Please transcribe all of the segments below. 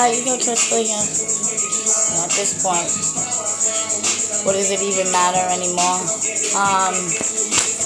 You go, Crystal, yeah. At this point, what does it even matter anymore?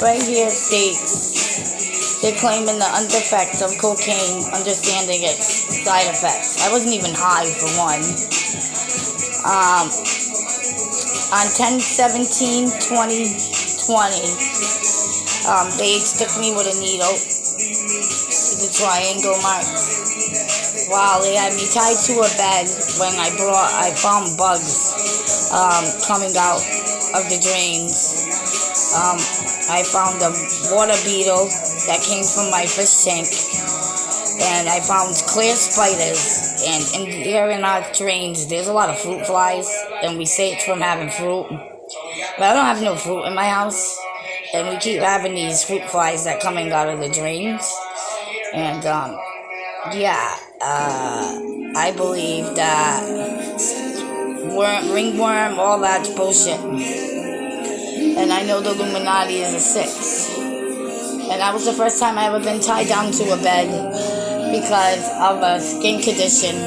Right here states they're claiming the effects of cocaine, understanding its side effects. I wasn't even high for one. On 10/17/2020, they stuck me with a needle to the triangle marks. Wow, they had me tied to a bed when I found bugs coming out of the drains. I found a water beetle that came from my fish tank, and I found clear spiders. And here in our drains, there's a lot of fruit flies, and we say it's from having fruit. But I don't have no fruit in my house, and we keep having these fruit flies that coming out of the drains. And I believe that ringworm, all that's bullshit. And I know the Illuminati is a 6. And that was the first time I ever been tied down to a bed because of a skin condition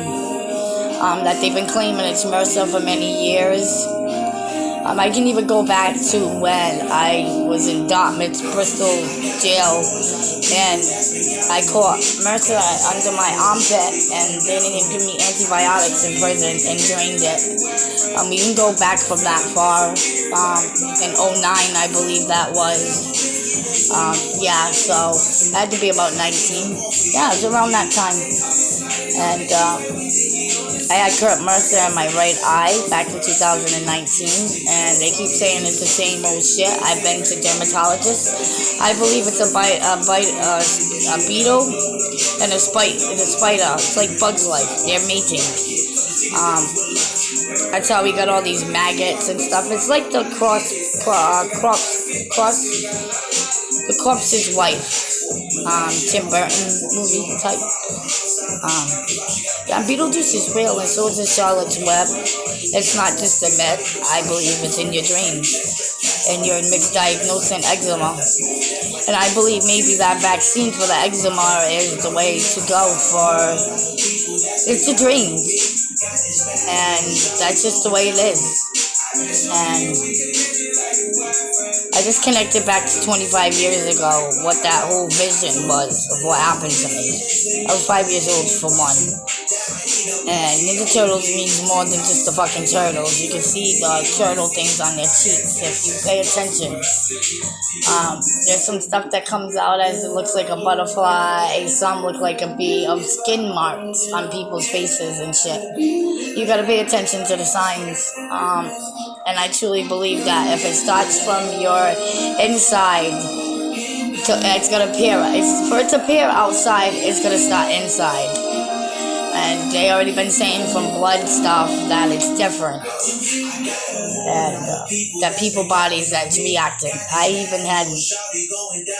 that they've been claiming it's MRSA for many years. I can even go back to when I was in Dartmouth, Bristol jail, and I caught MRSA under my armpit, and they didn't even give me antibiotics in prison and drained it. We can go back from that far. In 2009, I believe that was. So I had to be about 19. Yeah, it was around that time. And I had MRSA in my right eye back in 2019, and they keep saying it's the same old shit. I've been to dermatologists. I believe it's a beetle and a spider. It's like Bug's Life. They're mating. That's how we got all these maggots and stuff. It's like the the Corpse's Wife, Tim Burton movie type. Beetlejuice is real, and so is the Charlotte's Web. It's not just a myth. I believe it's in your dreams, and you're misdiagnosing eczema. And I believe maybe that vaccine for the eczema is the way to go for. It's the dreams, and that's just the way it is. And I just connected back to 25 years ago, what that whole vision was of what happened to me. I was 5 years old for one. And Ninja Turtles means more than just the fucking turtles. You can see the turtle things on their cheeks if you pay attention. There's some stuff that comes out as it looks like a butterfly, some look like a bee, of skin marks on people's faces and shit. You gotta pay attention to the signs. And I truly believe that if it starts from your inside, it's gonna appear. For it to appear outside, it's gonna start inside. And they already been saying from blood stuff that it's different. And that people bodies that's reacting. I even had,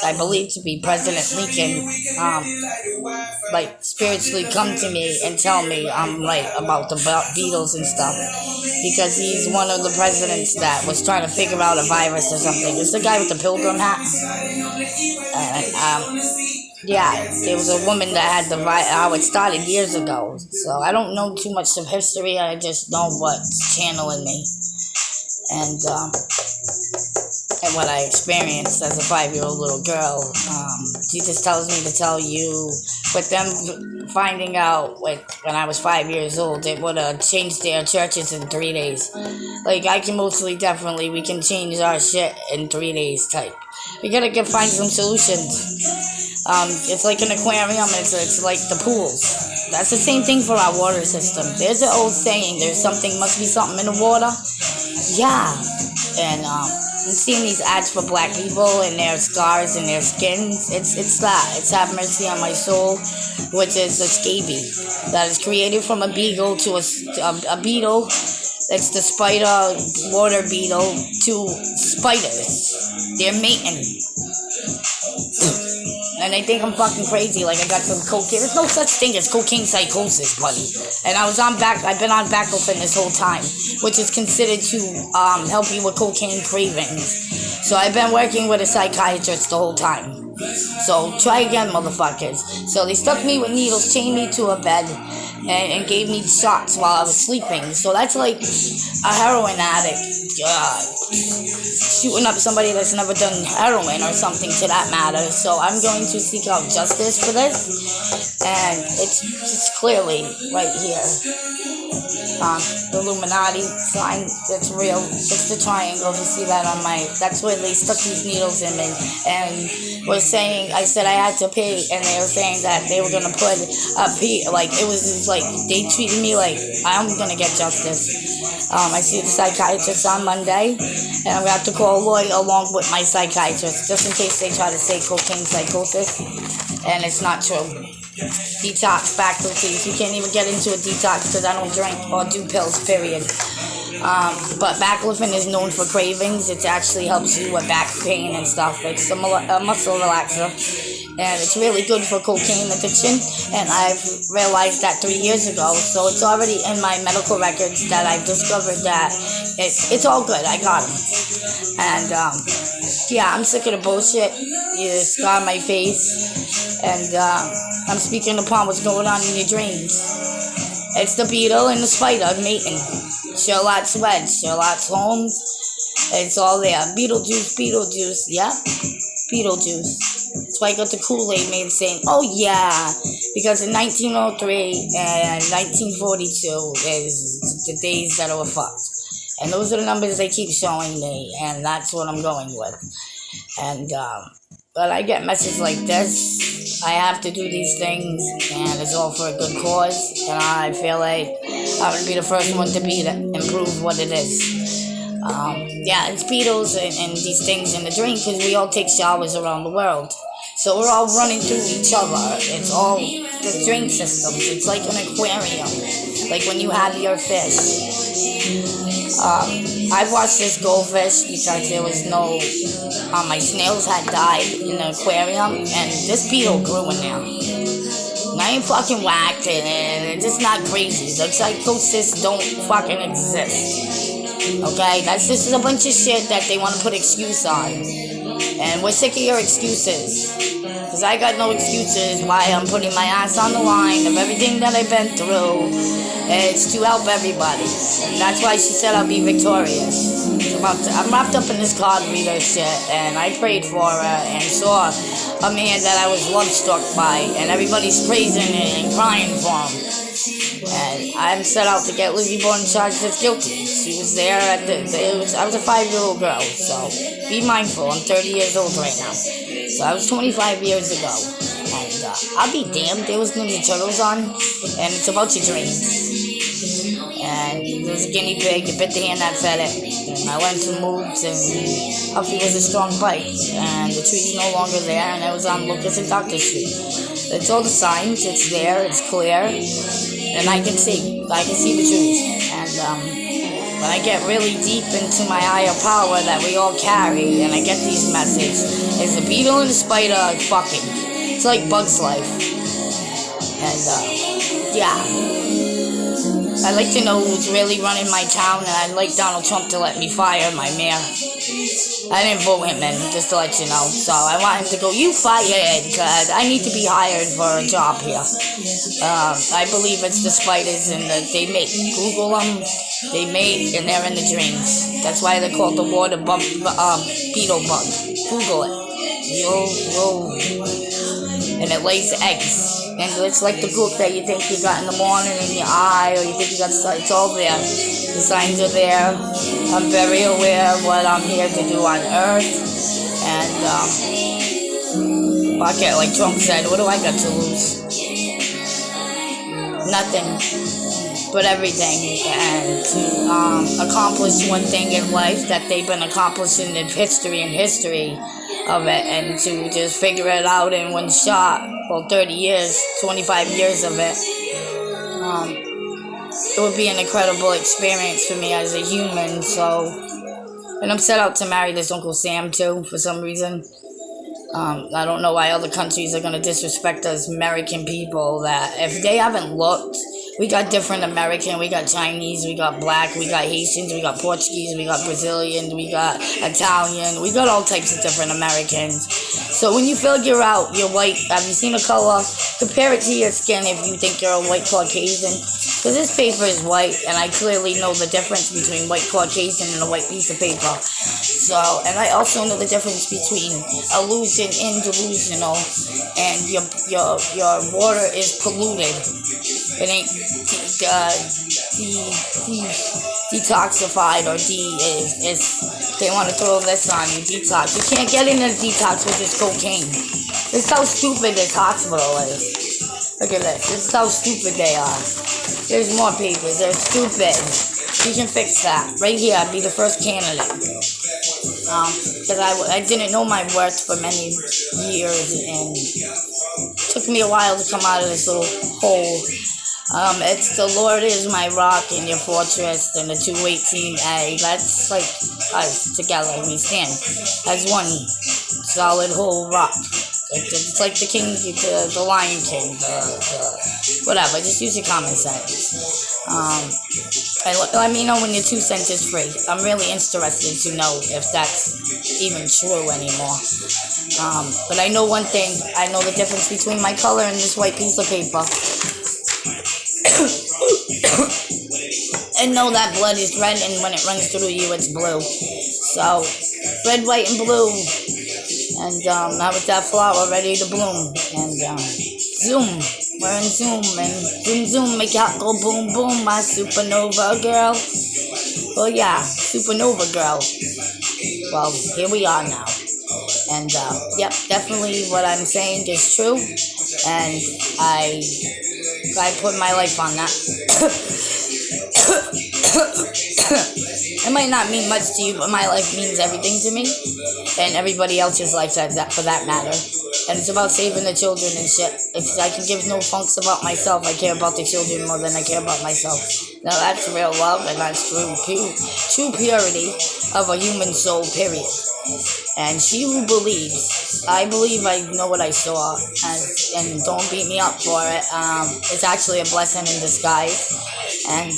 I believe to be President Lincoln, spiritually come to me and tell me I'm right about the Beatles and stuff. Because he's one of the presidents that was trying to figure out a virus or something. It's the guy with the pilgrim hat. There was a woman that had the virus, how it started years ago. So I don't know too much of history. I just know what's channeling me. And what I experienced as a 5-year-old little girl. Jesus tells me to tell you, with them finding out when I was 5 years old, it would have changed their churches in 3 days. Like, I can we can change our shit in 3 days type. We gotta find some solutions. It's like an aquarium, it's like the pools. That's the same thing for our water system. There's an old saying, must be something in the water. Yeah. And I'm seeing these ads for black people and their scars and their skins. It's that. It's Have Mercy on My Soul, which is a scabies that is created from a beetle to a beetle. It's the spider water beetle to spiders. They're mating. And they think I'm fucking crazy, like I got some cocaine. There's no such thing as cocaine psychosis, buddy. And I've been on baclofen this whole time, which is considered to help you with cocaine cravings. So I've been working with a psychiatrist the whole time. So try again, motherfuckers. So they stuck me with needles, chained me to a bed. and gave me shots while I was sleeping. So that's like a heroin addict shooting up somebody that's never done heroin or something to that matter. So I'm going to seek out justice for this, and it's clearly right here. The Illuminati sign, that's real. It's the triangle. If you see that on that's where they stuck these needles in me, and was saying, I said I had to pay, and they were saying that they were gonna put it was just like they treated me like I'm gonna get justice. I see the psychiatrist on Monday, and I'm gonna have to call a lawyer along with my psychiatrist, just in case they try to say cocaine psychosis, and it's not true. Detox faculties. You can't even get into a detox because I don't drink or do pills, period. But baclofen is known for cravings. It actually helps you with back pain and stuff. It's a muscle relaxer, and it's really good for cocaine addiction. And I've realized that 3 years ago, so it's already in my medical records that I've discovered that it's all good. I got them. And yeah, I'm sick of the bullshit. You scar my face, and I'm speaking upon what's going on in your dreams. It's the beetle and the spider mating. Sherlock's Wed, Sherlock's Holmes. It's all there. Beetlejuice, yeah. Beetlejuice. That's why I got the Kool-Aid man saying, oh yeah, because in 1903 and 1942 is the days that were fucked. And those are the numbers they keep showing me, and that's what I'm going with. And but I get messages like this. I have to do these things, and it's all for a good cause. And I feel like I would be the first one to be and prove what it is. Yeah, it's beetles and these things in the dream because we all take showers around the world. So we're all running through each other. It's all the drain systems. It's like an aquarium, like when you have your fish. I've watched this goldfish because there was no, my snails had died in the aquarium, and this beetle grew in there. And I ain't fucking whacked it, and it's just not crazy. The psychosis don't fucking exist. Okay, that's just a bunch of shit that they want to put excuse on. And we're sick of your excuses. Because I got no excuses why I'm putting my ass on the line of everything that I've been through. It's to help everybody. And that's why she said I'll be victorious. I'm wrapped up in this card reader shit, and I prayed for her and saw a man that I was love struck by, and everybody's praising and crying for him. And I'm set out to get Lizzie Borden charged as guilty. She was there at I was a 5-year-old girl, so be mindful. I'm 30 years old right now. So I was 25 years ago. And I'll be damned, there was Ninja Turtles on, and it's about your dreams. And there was a guinea pig, it bit the hand that fed it. And I learned some moves, and Huffy was a strong bite. And the tree's no longer there, and I was on Lucas and Dr. Street. It's all the signs, it's there, it's clear. And I can see the truth. And when I get really deep into my higher power that we all carry, and I get these messages, it's the beetle and the spider are fucking. It's like Bug's Life. And yeah. I'd like to know who's really running my town, and I'd like Donald Trump to let me fire my mayor. I didn't vote him in, just to let you know. So I want him to go, you fired, because I need to be hired for a job here. I believe it's the spiders and they mate. Google them, they mate, and they're in the dreams. That's why they're called the water beetle bug. Google it. And it lays eggs. And it's like the gook that you think you got in the morning in your eye, or you think you got, it's all there. The signs are there. I'm very aware of what I'm here to do on Earth. And, fuck it, like Trump said, what do I got to lose? Nothing. But everything. And to accomplish one thing in life that they've been accomplishing in history of it, and to just figure it out in one shot. Well, 30 years, 25 years of it. It would be an incredible experience for me as a human. So, and I'm set out to marry this Uncle Sam too, for some reason. I don't know why other countries are going to disrespect us American people, that if they haven't looked, We got different American, we got Chinese, we got black, we got Haitians, we got Portuguese, we got Brazilian, we got Italian, we got all types of different Americans. So when you figure out you're white, have you seen a color? Compare it to your skin if you think you're a white Caucasian. Because this paper is white, and I clearly know the difference between white Caucasian and a white piece of paper. So, and I also know the difference between illusion and delusional, and your water is polluted. It ain't detoxified or they want to throw this on you, detox. You can't get into detox with this cocaine. This is how stupid this hospital is. Look at this. This is how stupid they are. There's more papers. They're stupid. You can fix that. Right here, I'd be the first candidate. Because I didn't know my worth for many years, and it took me a while to come out of this little hole. It's the Lord is my rock and your fortress, and the 218A. That's like us together. We stand as one solid whole rock. It's like the king, the Lion King, the whatever. Just use your common sense. And let me know when your 2 cents is free. I'm really interested to know if that's even true anymore. But I know one thing. I know the difference between my color and this white piece of paper. And know that blood is red, and when it runs through you, it's blue. So, red, white, and blue. And now with that flower ready to bloom. And Zoom. We're in Zoom. And Zoom, make out go boom, boom. My supernova girl. Well, yeah, supernova girl. Well, here we are now. And, yep, definitely what I'm saying is true. And I put my life on that. It might not mean much to you, but my life means everything to me. And everybody else's life for that matter. And it's about saving the children and shit. I can give no funks about myself. I care about the children more than I care about myself. Now that's real love, and that's true purity of a human soul, period. And she who believes, I believe I know what I saw, and don't beat me up for it. It's actually a blessing in disguise. And,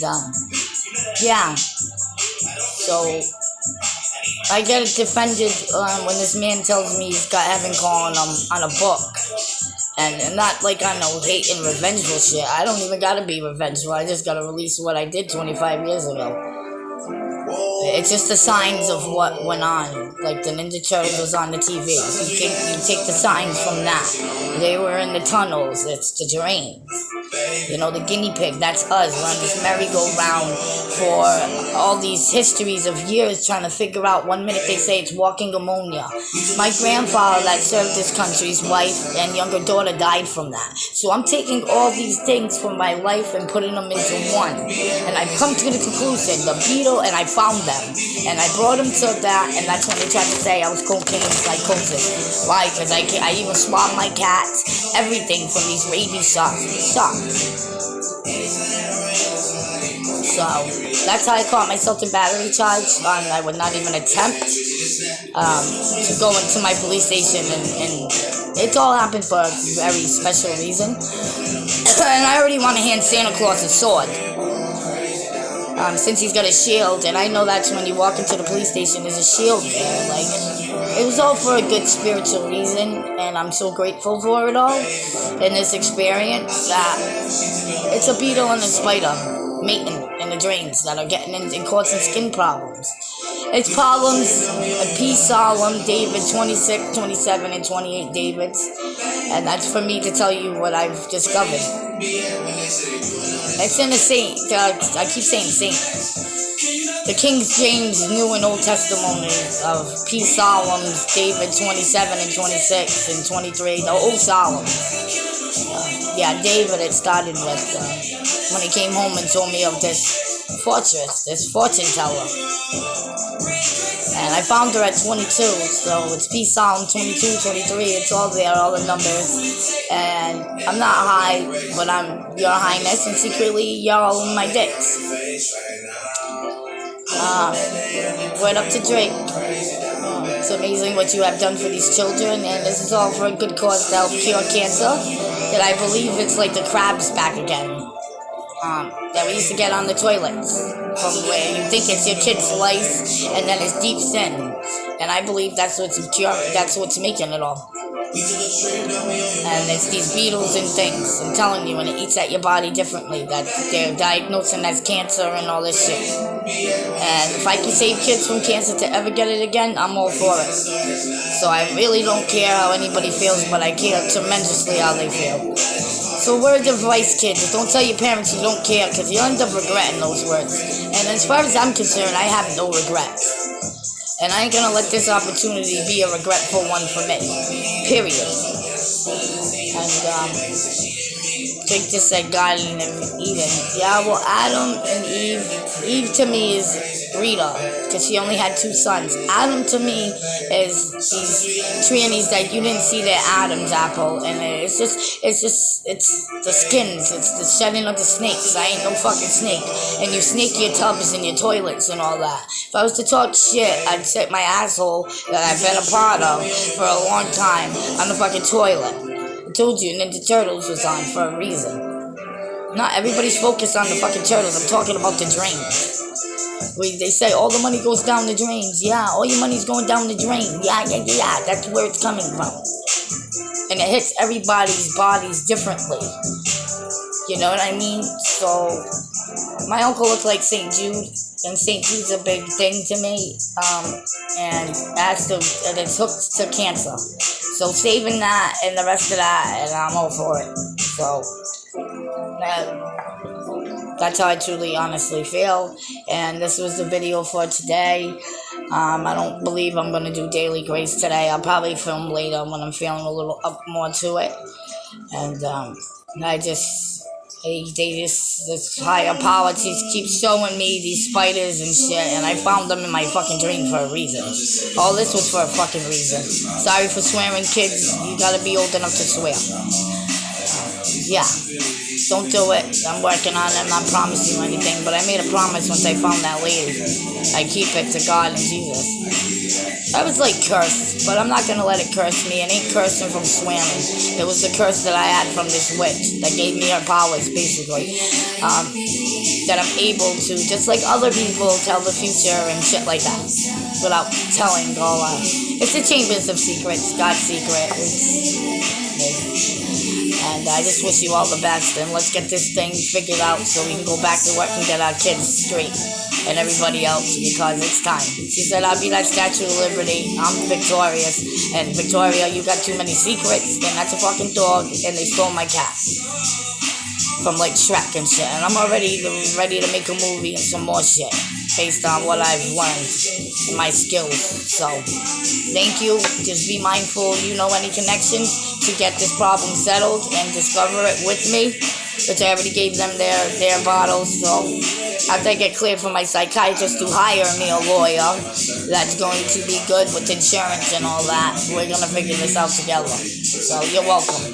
yeah. So, I get defended when this man tells me he's got heaven calling him on a book. And not like I know hate and revengeful shit. I don't even gotta be revengeful. I just gotta release what I did 25 years ago. It's just the signs of what went on. Like the Ninja Turtles was on the TV. You take the signs from that. They were in the tunnels. It's the drains. You know, the guinea pig, that's us. We're on this merry-go-round for all these histories of years trying to figure out. 1 minute they say it's walking ammonia. My grandfather that served this country's wife and younger daughter died from that. So I'm taking all these things from my life and putting them into one. And I've come to the conclusion, the beetle, and I found them. And I brought them to that, and that's when they tried to say I was cocaine psychosis. Why? Because I even swabbed my cats, everything from these rabies shots. So, that's how I caught myself in battery charge. I would not even attempt to go into my police station, and it all happened for a very special reason. And I already want to hand Santa Claus a sword. Since he's got a shield, and I know that's when you walk into the police station, there's a shield there. Like, it was all for a good spiritual reason, and I'm so grateful for it all. And this experience, that it's a beetle and a spider mating in the drains that are getting in and causing skin problems. It's problems, P. Solemn, David 26, 27, and 28 Davids. And that's for me to tell you what I've discovered. It's in the saint. I keep saying saint. The King James New and Old Testimony of P. Solemns, David 27 and 26 and 23, the Old Psalms. Yeah, David, it started with when he came home and told me of this fortress, this fortune teller. And I found her at 22, so it's P. Psalm 22, 23, it's all there, all the numbers. And I'm not high, but I'm your highness, and secretly you're all in my dicks. Word up to Drake. It's amazing what you have done for these children, and this is all for a good cause to help cure cancer. That I believe it's like the crabs back again. that we used to get on the toilets, from where you think it's your kid's life, and then it's deep sin. And I believe that's what's making it all. And it's these beetles and things, I'm telling you, and it eats at your body differently, that they're diagnosing as cancer and all this shit. And if I can save kids from cancer to ever get it again, I'm all for it. So I really don't care how anybody feels, but I care tremendously how they feel. So word of advice, kids, don't tell your parents you don't care, because you'll end up regretting those words. And as far as I'm concerned, I have no regrets. And I ain't gonna let this opportunity be a regretful one for me. Period. And, Jake just said God and Eden. Yeah, well, Adam and Eve. Eve to me is Rita, because she only had 2 sons. Adam to me is these trannies that you didn't see their Adam's apple, and it's the skins, it's the shedding of the snakes. I ain't no fucking snake. And you snake your tubs and your toilets and all that. If I was to talk shit, I'd set my asshole that I've been a part of for a long time on the fucking toilet. I told you Ninja Turtles was on for a reason. Not everybody's focused on the fucking turtles. I'm talking about the drains. They say all the money goes down the drains. Yeah, all your money's going down the drain. Yeah. That's where it's coming from. And it hits everybody's bodies differently. You know what I mean? So, my uncle looked like St. Jude. And St. Jude's a big thing to me. And it's hooked to cancer. So saving that and the rest of that, and I'm all for it. So, that's how I truly, honestly feel. And this was the video for today. I don't believe I'm going to do Daily Grace today. I'll probably film later when I'm feeling a little up more to it. And this higher power keeps showing me these spiders and shit, and I found them in my fucking dream for a reason. All this was for a fucking reason. Sorry for swearing, kids. You gotta be old enough to swear. Yeah. Don't do it. I'm working on it. I'm not promising you anything, but I made a promise once I found that lady. I keep it to God and Jesus. I was like cursed, but I'm not going to let it curse me. It ain't cursing from swearing. It was the curse that I had from this witch that gave me her powers, basically. That I'm able to, just like other people, tell the future and shit like that. Without telling all that. It's the Chambers of Secrets, God's secret. And I just wish you all the best. And let's get this thing figured out so we can go back to work and get our kids straight. And everybody else, because it's time. She said, I'll be like Statue of Liberty. I'm victorious. And Victoria, you got too many secrets. And that's a fucking dog. And they stole my cat. From like Shrek and shit. And I'm already ready to make a movie and some more shit. Based on what I've learned. And my skills. So, thank you. Just be mindful. You know any connections to get this problem settled. And discover it with me. Which I already gave them their bottles. So, after I get cleared from my psychiatrist to hire me a lawyer that's going to be good with insurance and all that, we're going to figure this out together. So, you're welcome.